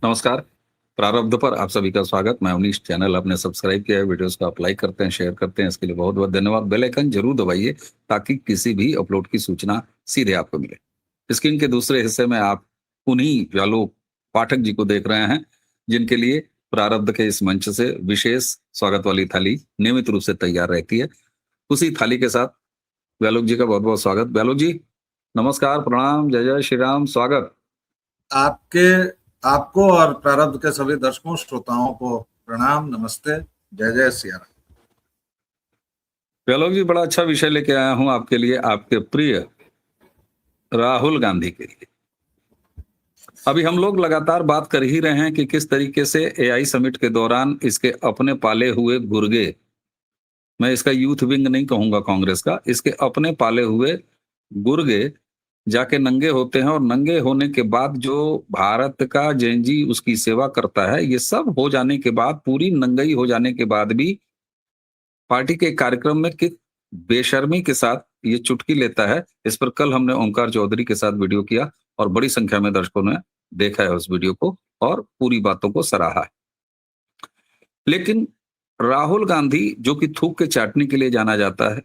नमस्कार। प्रारब्ध पर आप सभी का स्वागत। मैं अवनीश। चैनल आपने सब्सक्राइब किया है, वीडियोस को आप लाइक करते हैं, शेयर करते हैं, इसके लिए बहुत बहुत धन्यवाद। बेल आइकन जरूर दबाइए ताकि किसी भी अपलोड की सूचना सीधे आपको मिले। स्क्रीन के दूसरे हिस्से में आप उन्हीं व्यालोक पाठक जी को देख रहे हैं जिनके लिए प्रारब्ध के इस मंच से विशेष स्वागत वाली थाली नियमित रूप से तैयार रहती है। उसी थाली के साथ व्यालोक जी का बहुत बहुत स्वागत। व्यालोक जी नमस्कार, प्रणाम, जय जय श्री राम, स्वागत। आपके आपको और प्रारब्ध के सभी दर्शकों श्रोताओं को प्रणाम, नमस्ते, जय जय सिया राम। व्यालोक जी, बड़ा अच्छा विषय लेके आया हूं आपके लिए, आपके प्रिय राहुल गांधी के लिए। अभी हम लोग लगातार बात कर ही रहे हैं कि किस तरीके से एआई समिट के दौरान इसके अपने पाले हुए गुर्गे, मैं इसका यूथ विंग नहीं कहूंगा कांग्रेस का, इसके अपने पाले हुए गुर्गे जाके नंगे होते हैं, और नंगे होने के बाद जो भारत का जेनजी उसकी सेवा करता है, ये सब हो जाने के बाद, पूरी नंगई हो जाने के बाद भी पार्टी के कार्यक्रम में किस बेशर्मी के साथ ये चुटकी लेता है, इस पर कल हमने ओमकार चौधरी के साथ वीडियो किया और बड़ी संख्या में दर्शकों ने देखा है उस वीडियो को और पूरी बातों को सराहा है। लेकिन राहुल गांधी जो कि थूक के चाटने के लिए जाना जाता है,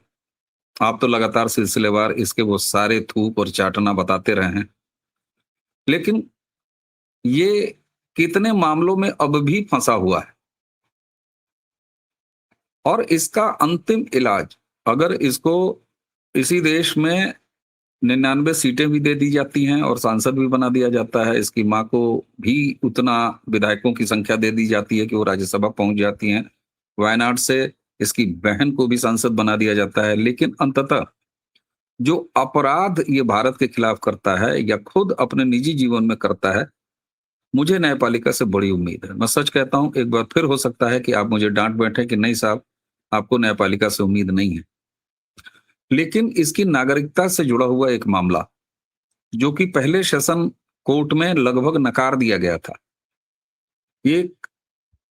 आप तो लगातार सिलसिलेवार इसके वो सारे थूक और चाटना बताते रहे हैं, लेकिन ये कितने मामलों में अब भी फंसा हुआ है और इसका अंतिम इलाज, अगर इसको इसी देश में 99 सीटें भी दे दी जाती हैं और सांसद भी बना दिया जाता है, इसकी माँ को भी उतना विधायकों की संख्या दे दी जाती है कि वो राज्यसभा पहुंच जाती हैं, वायनाड से इसकी बहन को भी सांसद बना दिया जाता है, लेकिन अंततः जो अपराध ये भारत के खिलाफ करता है या खुद अपने निजी जीवन में करता है, मुझे न्यायपालिका से बड़ी उम्मीद है। मैं सच कहता हूं, एक बार फिर हो सकता है कि आप मुझे डांट बैठे कि नहीं साहब, आपको न्यायपालिका से उम्मीद नहीं है, लेकिन इसकी नागरिकता से जुड़ा हुआ एक मामला जो कि पहले सेशन कोर्ट में लगभग नकार दिया गया था। ये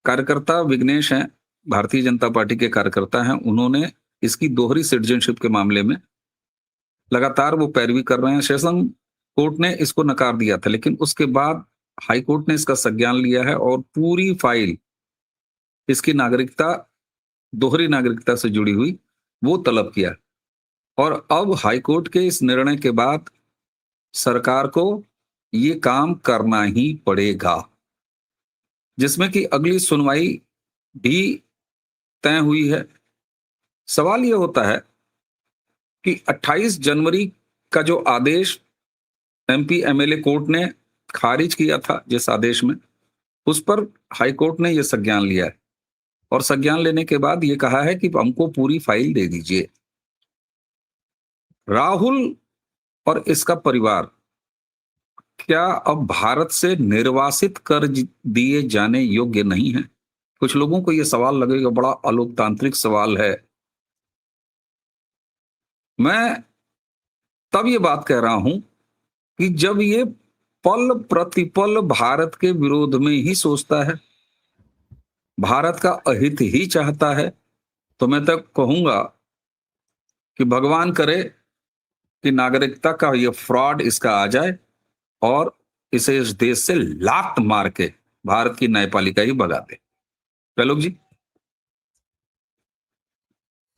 कार्यकर्ता विघ्नेश हैं, भारतीय जनता पार्टी के कार्यकर्ता हैं, उन्होंने इसकी दोहरी सिटीजनशिप के मामले में लगातार वो पैरवी कर रहे हैं। सेशन कोर्ट ने इसको नकार दिया था, लेकिन उसके बाद हाई कोर्ट ने इसका संज्ञान लिया है और पूरी फाइल इसकी नागरिकता, दोहरी नागरिकता से जुड़ी हुई, वो तलब किया। और अब हाई कोर्ट के इस निर्णय के बाद सरकार को ये काम करना ही पड़ेगा, जिसमें कि अगली सुनवाई भी तय हुई है। सवाल ये होता है कि 28 जनवरी का जो आदेश एमपी एमएलए कोर्ट ने खारिज किया था, जिस आदेश में, उस पर हाई कोर्ट ने यह संज्ञान लिया है और संज्ञान लेने के बाद ये कहा है कि हमको पूरी फाइल दे दीजिए। राहुल और इसका परिवार क्या अब भारत से निर्वासित कर दिए जाने योग्य नहीं है? कुछ लोगों को यह सवाल लगेगा, बड़ा अलोकतांत्रिक सवाल है। मैं तब ये बात कह रहा हूं कि जब ये पल प्रतिपल भारत के विरोध में ही सोचता है, भारत का अहित ही चाहता है, तो मैं तक कहूंगा कि भगवान करे कि नागरिकता का ये फ्रॉड इसका आ जाए और इसे इस देश से लात मार के भारत की न्यायपालिका ही भगा दे। पहलोक जी।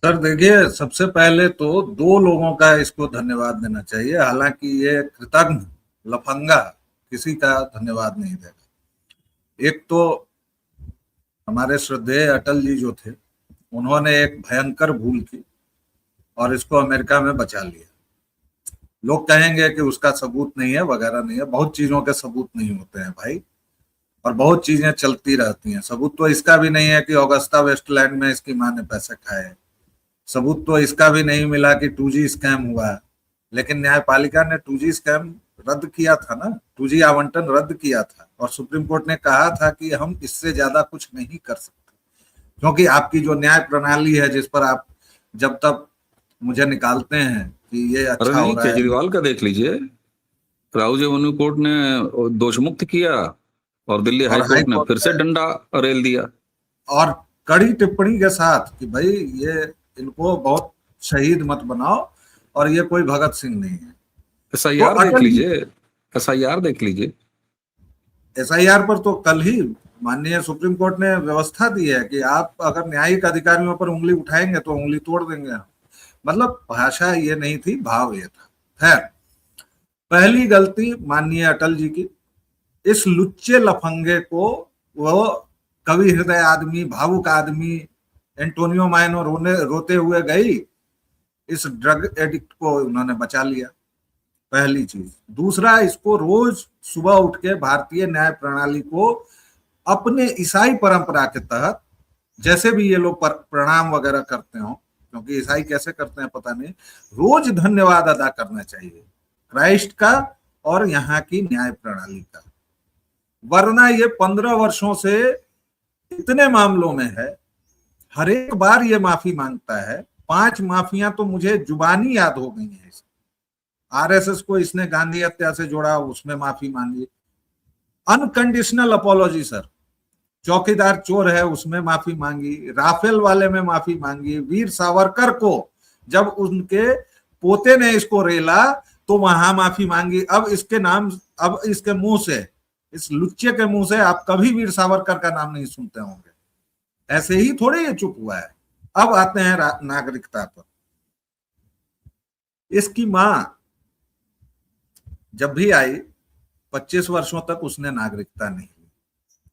सर देखिए, सबसे पहले तो दो लोगों का इसको धन्यवाद देना चाहिए, हालांकि ये कृतज्ञ लफंगा किसी का धन्यवाद नहीं देगा। एक तो हमारे श्रद्धेय अटल जी जो थे, उन्होंने एक भयंकर भूल की और इसको अमेरिका में बचा लिया। लोग कहेंगे कि उसका सबूत नहीं है वगैरह नहीं है, बहुत चीजों के सबूत नहीं होते हैं भाई, और बहुत चीजें चलती रहती हैं। सबूत तो इसका भी नहीं है कि ऑगस्टा वेस्टलैंड में इसकी माँ ने पैसे खाए, सबूत तो इसका भी नहीं मिला कि 2G स्कैम हुआ, लेकिन न्यायपालिका ने 2G स्कैम रद्द किया था ना, 2G आवंटन रद्द किया था, और सुप्रीम कोर्ट ने कहा था कि हम इससे ज्यादा कुछ नहीं कर सकते, क्योंकि आपकी जो न्याय प्रणाली है, जिस पर आप जब तक मुझे निकालते हैं कि ये अच्छा हो रहा है। केजरीवाल का देख लीजिए, राहुल रेवेन्यू कोर्ट ने दोष मुक्त किया और दिल्ली हाई कोर्ट ने फिर से डंडा रेल दिया, और कड़ी टिप्पणी के साथ कि भाई ये इनको बहुत शहीद मत बनाओ और ये कोई भगत सिंह नहीं है। एसआईआर देख लीजिए, एसआईआर देख लीजिए। एसआईआर पर तो कल ही माननीय सुप्रीम कोर्ट ने व्यवस्था दी है कि आप अगर न्यायिक अधिकारियों पर उंगली उठाएंगे तो उंगली तोड़ देंगे हम। मतलब भाषा ये नहीं थी, भाव ये था। खैर, पहली गलती माननीय अटल जी की, इस लुच्चे लफंगे को, वो कवि हृदय आदमी, भावुक आदमी एंटोनियो मायनो रोते हुए गई, इस ड्रग एडिक्ट को उन्होंने बचा लिया, पहली चीज। दूसरा, इसको रोज सुबह उठ के भारतीय न्याय प्रणाली को अपने ईसाई परंपरा के तहत, जैसे भी ये लोग प्रणाम वगैरह करते हो, क्योंकि ईसाई कैसे करते हैं पता नहीं, रोज धन्यवाद अदा करना चाहिए क्राइस्ट का और यहाँ की न्याय प्रणाली का। वरना ये 15 वर्षों से इतने मामलों में है, हर एक बार ये माफी मांगता है। 5 माफियां तो मुझे जुबानी याद हो गई है। आरएसएस को इसने गांधी हत्या से जोड़ा, उसमें माफी मांगी, अनकंडीशनल अपॉलॉजी सर। चौकीदार चोर है, उसमें माफी मांगी, राफेल वाले में माफी मांगी, वीर सावरकर को जब उनके पोते ने इसको रेला तो वहां माफी मांगी। अब इसके नाम, अब इसके मुंह से, इस लुच्चे के मुंह से आप कभी वीर सावरकर का नाम नहीं सुनते होंगे। ऐसे ही थोड़े ये चुप हुआ है। अब आते हैं नागरिकता पर। इसकी मां जब भी आई 25 वर्षों तक उसने नागरिकता नहीं ली।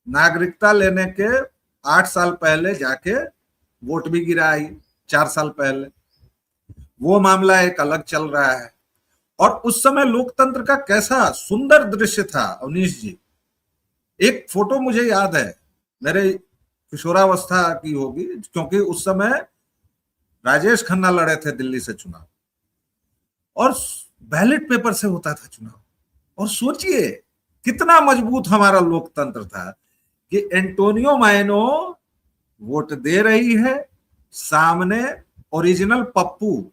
नागरिकता लेने के 8 साल पहले जाके वोट भी गिराई, 4 साल पहले। वो मामला एक अलग चल रहा है। और उस समय लोकतंत्र का कैसा सुंदर दृश्य था अवनीश जी। एक फोटो मुझे याद है, मेरे किशोरावस्था की होगी, क्योंकि उस समय राजेश खन्ना लड़े थे दिल्ली से चुनाव, और बैलेट पेपर से होता था चुनाव। और सोचिए कितना मजबूत हमारा लोकतंत्र था कि एंटोनियो मायनो वोट दे रही है, सामने ओरिजिनल पप्पू,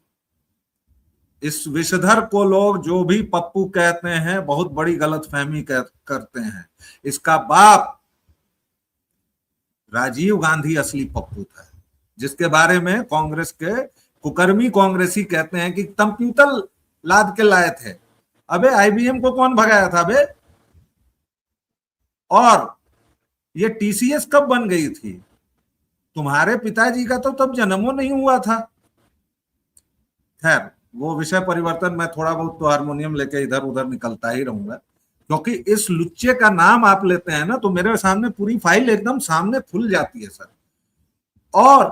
इस विषधर को लोग जो भी पप्पू कहते हैं बहुत बड़ी गलतफहमी करते हैं। इसका बाप राजीव गांधी असली पप्पू था, जिसके बारे में कांग्रेस के कुकर्मी कांग्रेसी कहते हैं कि कंप्यूटर लाद के लाए थे। अबे आईबीएम को कौन भगाया था बे? और ये टीसीएस कब बन गई थी? तुम्हारे पिताजी का तो तब जन्मों नहीं हुआ था। खैर, वो विषय परिवर्तन, मैं थोड़ा बहुत तो हारमोनियम लेके इधर उधर निकलता ही रहूंगा, क्योंकि इस लुच्चे का नाम आप लेते हैं ना तो मेरे सामने पूरी फाइल एकदम सामने खुल जाती है सर। और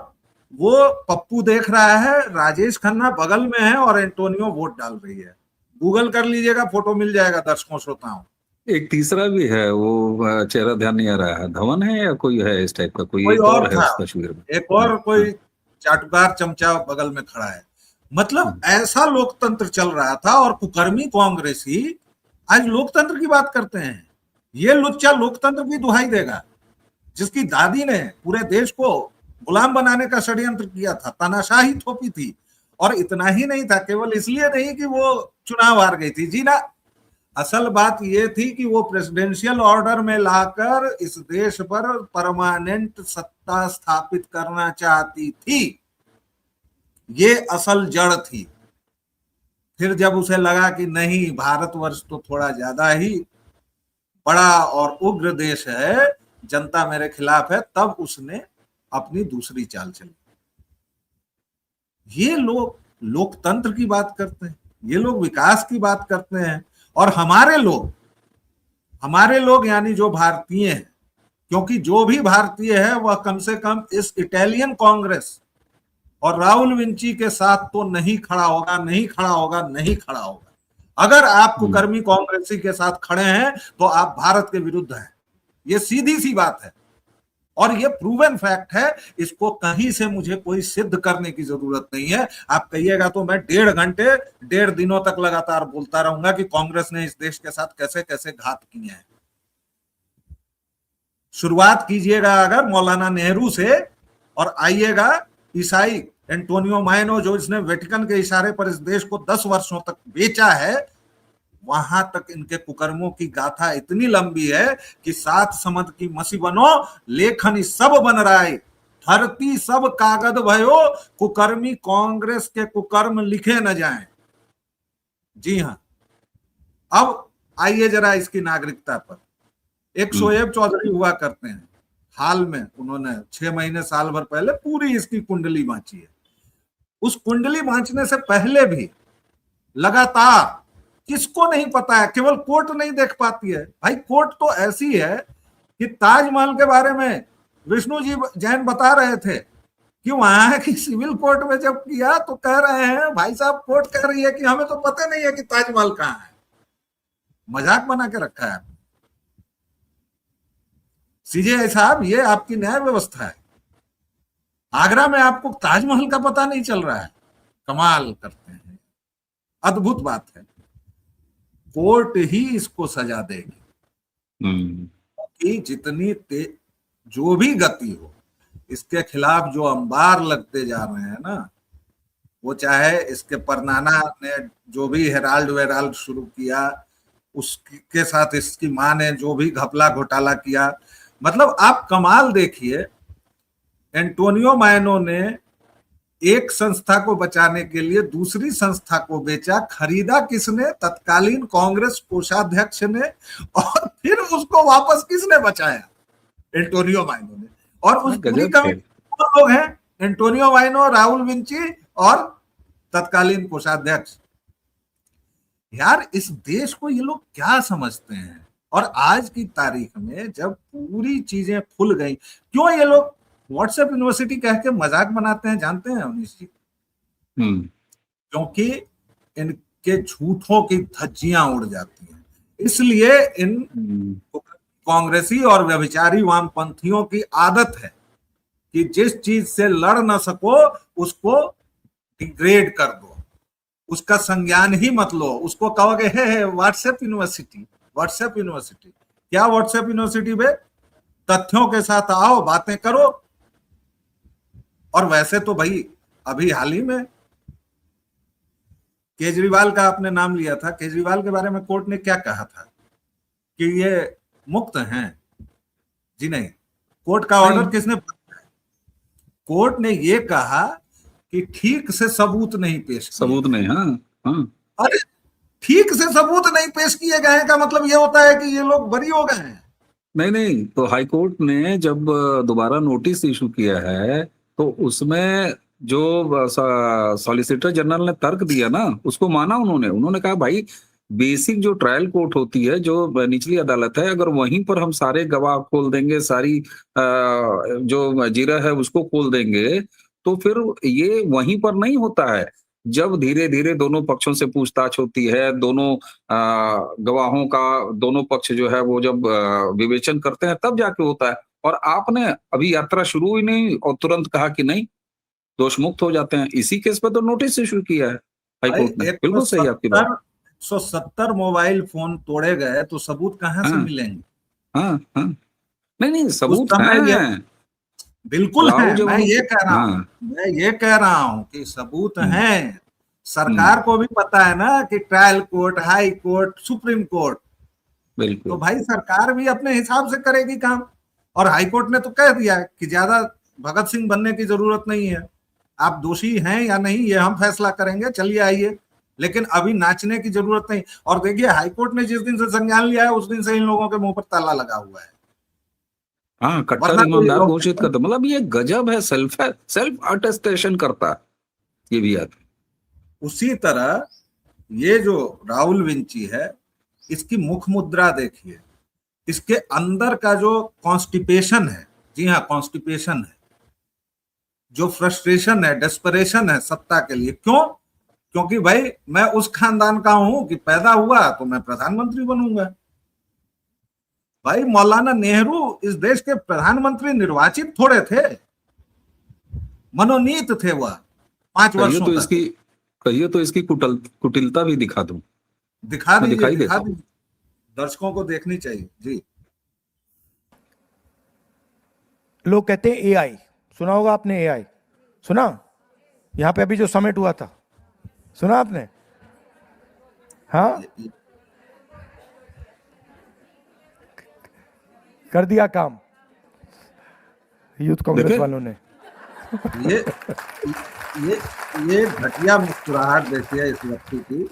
वो पप्पू देख रहा है, राजेश खन्ना बगल में है और एंटोनियो वोट डाल रही है। गूगल कर लीजिएगा, फोटो मिल जाएगा दर्शकों श्रोताओं। एक तीसरा भी है, वो चेहरा ध्यान नहीं आ रहा है, धवन है या कोई है इस टाइप का, कोई एक और है था, उस तस्वीर में, एक और कोई चाटुकार चमचा बगल में खड़ा है। मतलब ऐसा लोकतंत्र चल रहा था। और कुकर्मी कांग्रेसी आज लोकतंत्र की बात करते हैं। ये लुच्चा लोकतंत्र की दुहाई देगा, जिसकी दादी ने पूरे देश को गुलाम बनाने का षड्यंत्र किया था, तानाशाही थोपी थी। और इतना ही नहीं था, केवल इसलिए नहीं कि वो चुनाव हार गई थी, जी ना, असल बात ये थी कि वो प्रेसिडेंशियल ऑर्डर में लाकर इस देश पर परमानेंट सत्ता स्थापित करना चाहती थी। ये असल जड़ थी। फिर जब उसे लगा कि नहीं, भारतवर्ष तो थोड़ा ज्यादा ही बड़ा और उग्र देश है, जनता मेरे खिलाफ है, तब उसने अपनी दूसरी चाल चली। ये लोग लोकतंत्र की बात करते हैं, ये लोग विकास की बात करते हैं। और हमारे लोग यानी जो भारतीय हैं, क्योंकि जो भी भारतीय है वह कम से कम इस इटालियन कांग्रेस और राहुल विंची के साथ तो नहीं खड़ा होगा, नहीं खड़ा होगा, नहीं खड़ा होगा। अगर आप कुकर्मी कांग्रेसी के साथ खड़े हैं तो आप भारत के विरुद्ध हैं। ये सीधी सी बात है और ये प्रूवन फैक्ट है। इसको कहीं से मुझे कोई सिद्ध करने की जरूरत नहीं है। आप कहिएगा तो मैं 1.5 घंटे 1.5 दिनों तक लगातार बोलता रहूंगा कि कांग्रेस ने इस देश के साथ कैसे कैसे घात किए हैं। शुरुआत कीजिएगा अगर मौलाना नेहरू से, और आइएगा ईसाई एंटोनियो मायनो, जो इसने वेटिकन के इशारे पर इस देश को 10 वर्षों तक बेचा है, वहां तक इनके कुकर्मों की गाथा इतनी लंबी है कि 7 समद की मसी बनो, लेखन सब बन रहा है, धरती सब कागज भयो, कुकर्मी कांग्रेस के कुकर्म लिखे न जाएं। जी हां, अब आइए जरा इसकी नागरिकता पर। एक शोएब चौधरी हुआ करते हैं, हाल में उन्होंने 6 महीने साल भर पहले पूरी इसकी कुंडली बांची है। उस कुंडली बांचने से पहले भी लगातार, किसको नहीं पता है, केवल कोर्ट नहीं देख पाती है भाई। कोर्ट तो ऐसी है कि ताजमहल के बारे में विष्णु जी जैन बता रहे थे कि वहां की सिविल कोर्ट में जब किया तो कह रहे हैं भाई साहब, कोर्ट कह रही है कि हमें तो पता नहीं है कि ताजमहल कहाँ है। मजाक बना के रखा है सीजेआई साहब, ये आपकी न्याय व्यवस्था है। आगरा में आपको ताजमहल का पता नहीं चल रहा है, कमाल करते हैं। अद्भुत बात है, कोर्ट ही इसको सजा देगी कि जितनी जो भी गति हो, इसके खिलाफ जो अंबार लगते जा रहे हैं ना, वो चाहे इसके परनाना ने जो भी हेराल्ड वेराल्ड शुरू किया, उसके साथ इसकी मां ने जो भी घपला घोटाला किया, मतलब आप कमाल देखिए। एंटोनियो मायनो ने एक संस्था को बचाने के लिए दूसरी संस्था को बेचा, खरीदा किसने? तत्कालीन कांग्रेस कोषाध्यक्ष ने, और फिर उसको वापस किसने बचाया? एंटोनियो मायनो ने। और उस पूरी कमेटी कौन लोग हैं? एंटोनियो मायनो, राहुल विंची और तत्कालीन कोषाध्यक्ष। यार इस देश को ये लोग क्या समझते हैं? और आज की तारीख में जब पूरी चीजें खुल गई, क्यों ये लोग व्हाट्सएप यूनिवर्सिटी कह के मजाक बनाते हैं जानते हैं अवनीश जी? क्योंकि इनके झूठों की धज्जियां उड़ जाती हैं, इसलिए इन कांग्रेसी और व्यभिचारी वामपंथियों की आदत है कि जिस चीज से लड़ ना सको उसको डिग्रेड कर दो, उसका संज्ञान ही मत लो, उसको कहोगे है व्हाट्सएप यूनिवर्सिटी। व्हाट्सएप यूनिवर्सिटी क्या? व्हाट्सएप यूनिवर्सिटी में तथ्यों के साथ आओ, बातें करो। और वैसे तो भाई अभी हाल ही में केजरीवाल का आपने नाम लिया था, केजरीवाल के बारे में कोर्ट ने क्या कहा था कि ये मुक्त हैं? जी नहीं, कोर्ट का ऑर्डर किसने? कोर्ट ने ये कहा कि ठीक से सबूत नहीं पेश, सबूत नहीं। हाँ। अरे ठीक से सबूत नहीं पेश किए गए का मतलब ये होता है कि ये लोग बरी हो गए हैं? नहीं, तो हाई कोर्ट ने जब दोबारा नोटिस इशू किया है तो उसमें जो सॉलिसिटर जनरल ने तर्क दिया ना, उसको माना उन्होंने कहा भाई बेसिक जो ट्रायल कोर्ट होती है, जो निचली अदालत है, अगर वहीं पर हम सारे गवाह खोल देंगे, सारी जो जीरा है उसको खोल देंगे, तो फिर ये वहीं पर नहीं होता है। जब धीरे धीरे दोनों पक्षों से पूछताछ होती है, दोनों गवाहों का दोनों पक्ष जो है वो जब विवेचन करते हैं, तब जाके होता है। और आपने अभी यात्रा शुरू ही नहीं और तुरंत कहा कि नहीं दोष मुक्त हो जाते हैं। इसी केस पे तो नोटिस इशू किया है हाईकोर्ट ने। बिल्कुल सही आपकी बात। 170 मोबाइल फोन तोड़े गए तो सबूत कहाँ से मिलेंगे? हाँ। नहीं सबूत हैं, बिल्कुल है। मैं ये कह रहा हूँ कि सबूत हैं। सरकार को भी पता है ना कि trial court, high court, supreme court, तो भाई सरकार भी अपने हिसाब से करेगी काम। और हाई कोर्ट ने तो कह दिया कि ज्यादा भगत सिंह बनने की जरूरत नहीं है, आप दोषी हैं या नहीं ये हम फैसला करेंगे, चलिए आइए, लेकिन अभी नाचने की जरूरत नहीं। और देखिए हाईकोर्ट ने जिस दिन से संज्ञान लिया है उस दिन से इन लोगों के मुंह पर ताला लगा हुआ है। हाँ, कट्टर ईमानदार घोषित करता, मतलब ये गजब है, सेल्फ अटेस्टेशन करता ये भी याद। उसी तरह ये जो राहुल विंची है, इसकी मुख मुद्रा देखिए, इसके अंदर का जो कॉन्स्टिपेशन है, जी हाँ कॉन्स्टिपेशन है, जो फ्रस्ट्रेशन है, डेस्परेशन है सत्ता के लिए। क्यों? क्योंकि भाई मैं उस खानदान का हूं कि पैदा हुआ तो मैं प्रधानमंत्री बनूंगा। भाई मौलाना नेहरू इस देश के प्रधानमंत्री निर्वाचित थोड़े थे, मनोनीत थे वह 5 वर्षों तक। कहिए तो इसकी कुटिलता भी दिखा दूं। दिखा दीजिए, दर्शकों को देखनी चाहिए जी। लोग कहते हैं एआई, सुना होगा आपने? एआई सुना? यहाँ पे अभी जो समिट हुआ था, सुना आपने? हाँ, कर दिया काम यूथ कांग्रेस वालों ने। ये घटिया मुस्कुराहट देखिए इस व्यक्ति की,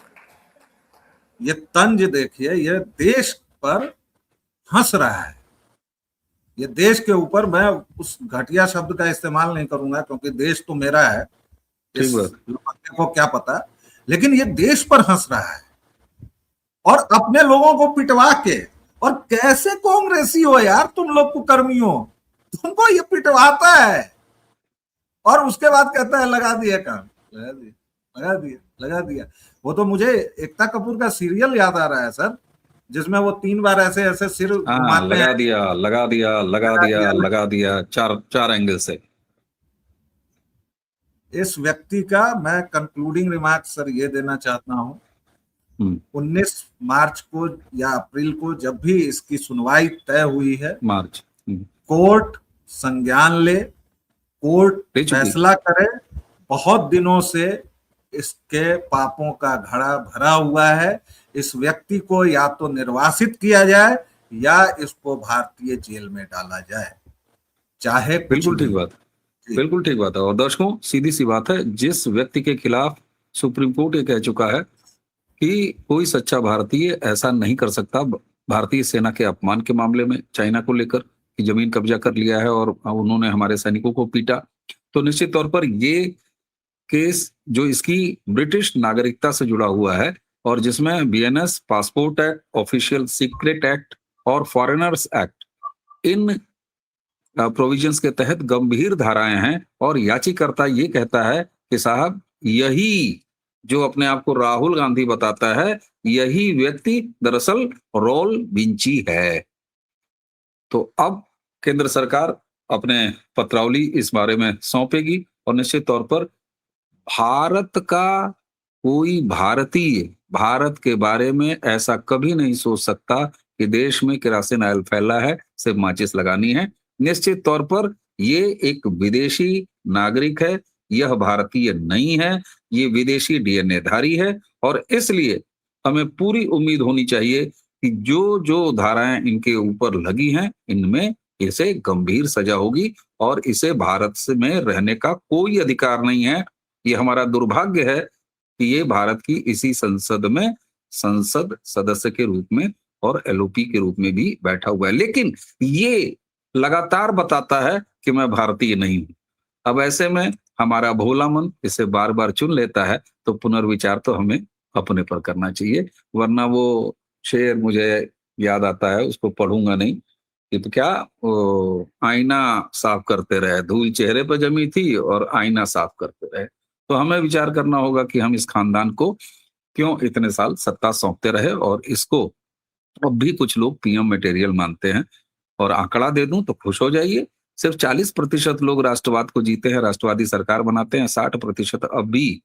ये तंज देखिए, ये देश पर हंस रहा है। ये देश के ऊपर, मैं उस घटिया शब्द का इस्तेमाल नहीं करूंगा क्योंकि देश तो मेरा है, इस ठीक बात। लफंगे को क्या पता, लेकिन ये देश पर हंस रहा है और अपने लोगों को पिटवा के। और कैसे कांग्रेसी हो यार तुम लोग कुकर्मी हो, तुमको ये पिटवाता है और उसके बाद कहता है लगा दिया काम, लगा दिया लगा दिया लगा दिया। वो तो मुझे एकता कपूर का सीरियल याद आ रहा है सर, जिसमें वो 3 बार ऐसे ऐसे सिर हाँ, घुमाते लगा हैं, दिया लगा दिया लगा दिया लगा दिया, चार एंगल से। इस व्यक्ति का मैं कंक्लूडिंग रिमार्क सर ये देना चाहता हूं, 19 मार्च को या अप्रैल को जब भी इसकी सुनवाई तय हुई है, मार्च, कोर्ट संज्ञान ले, कोर्ट फैसला करे। बहुत दिनों से इसके पापों का घड़ा भरा हुआ है, इस व्यक्ति को या तो निर्वासित किया जाए या इसको भारतीय जेल में डाला जाए, चाहे कुछ। बिल्कुल ठीक बात, बिल्कुल ठीक बात है। और दर्शकों, सीधी सी बात है, जिस व्यक्ति के खिलाफ सुप्रीम कोर्ट ये कह चुका है कि कोई सच्चा भारतीय ऐसा नहीं कर सकता, भारतीय सेना के अपमान के मामले में चाइना को लेकर कि जमीन कब्जा कर लिया है और उन्होंने हमारे सैनिकों को पीटा, तो निश्चित तौर पर ये केस जो इसकी ब्रिटिश नागरिकता से जुड़ा हुआ है और जिसमें BNS, passport act, official secret act और फॉरेनर्स एक्ट, इन प्रोविजंस के तहत गंभीर धाराएं हैं। और याचिकाकर्ता ये कहता है कि साहब, यही जो अपने आप को राहुल गांधी बताता है, यही व्यक्ति दरअसल रॉल विंची है। तो अब केंद्र सरकार अपने पत्रावली इस बारे में सौंपेगी और निश्चित तौर पर भारत का कोई भारतीय भारत के बारे में ऐसा कभी नहीं सोच सकता कि देश में केरोसिन ऑयल फैला है, सिर्फ माचिस लगानी है। निश्चित तौर पर ये एक विदेशी नागरिक है, यह भारतीय नहीं है, ये विदेशी डीएनए धारी है। और इसलिए हमें पूरी उम्मीद होनी चाहिए कि जो जो धाराएं इनके ऊपर लगी हैं, इनमें इसे गंभीर सजा होगी और इसे भारत से में रहने का कोई अधिकार नहीं है। ये हमारा दुर्भाग्य है कि ये भारत की इसी संसद में संसद सदस्य के रूप में और एलओपी के रूप में भी बैठा हुआ है, लेकिन ये लगातार बताता है कि मैं भारतीय नहीं हूं। अब ऐसे में हमारा भोला मन इसे बार बार चुन लेता है, तो पुनर्विचार तो हमें अपने पर करना चाहिए, वरना वो शेर मुझे याद आता है, उसको पढ़ूंगा नहीं कि तो क्या आईना साफ करते रहे, धूल चेहरे पर जमी थी और आईना साफ करते रहे। तो हमें विचार करना होगा कि हम इस खानदान को क्यों इतने साल सत्ता सौंपते रहे और इसको अब भी कुछ लोग पीएम मटेरियल मानते हैं। और आंकड़ा दे दूं तो खुश हो जाइए, सिर्फ 40% लोग राष्ट्रवाद को जीते हैं, राष्ट्रवादी सरकार बनाते हैं, 60% अब भी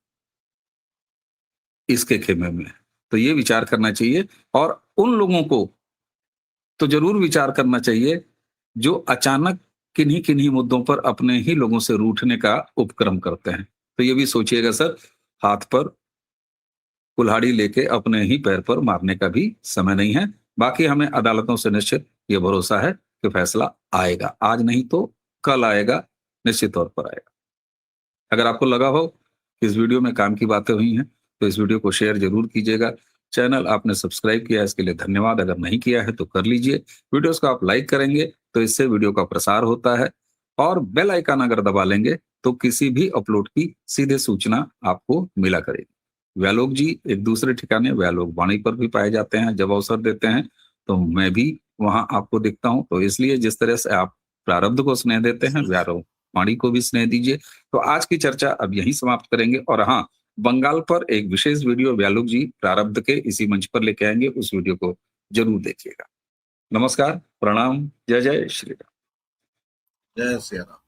इसके खेमे में। तो ये विचार करना चाहिए और उन लोगों को तो जरूर विचार करना चाहिए जो अचानक किन्हीं किन्हीं मुद्दों पर अपने ही लोगों से रूठने का उपक्रम करते हैं। तो ये भी सोचिएगा सर, हाथ पर कुल्हाड़ी लेके अपने ही पैर पर मारने का भी समय नहीं है। बाकी हमें अदालतों से निश्चित ये भरोसा है कि फैसला आएगा, आज नहीं तो कल आएगा, निश्चित तौर पर आएगा। अगर आपको लगा हो कि इस वीडियो में काम की बातें हुई हैं, तो इस वीडियो को शेयर जरूर कीजिएगा। चैनल आपने सब्सक्राइब किया है, इसके लिए धन्यवाद, अगर नहीं किया है तो कर लीजिए। वीडियोस को आप लाइक करेंगे तो इससे वीडियो का प्रसार होता है और बेल आइकन अगर दबा लेंगे तो किसी भी अपलोड की सीधे सूचना आपको मिला करेगी। व्यालोक जी एक दूसरे ठिकाने व्यालोक वाणी पर भी पाए जाते हैं, जब अवसर देते हैं तो मैं भी वहां आपको दिखता हूं। तो इसलिए जिस तरह से आप प्रारब्ध को स्नेह देते हैं, व्यालोक वाणी को भी स्नेह दीजिए। तो आज की चर्चा अब यहीं समाप्त करेंगे और हाँ, बंगाल पर एक विशेष वीडियो व्यालोक जी प्रारब्ध के इसी मंच पर लेके आएंगे, उस वीडियो को जरूर देखिएगा। नमस्कार, प्रणाम, जय जय श्री राम। जय श्री राम।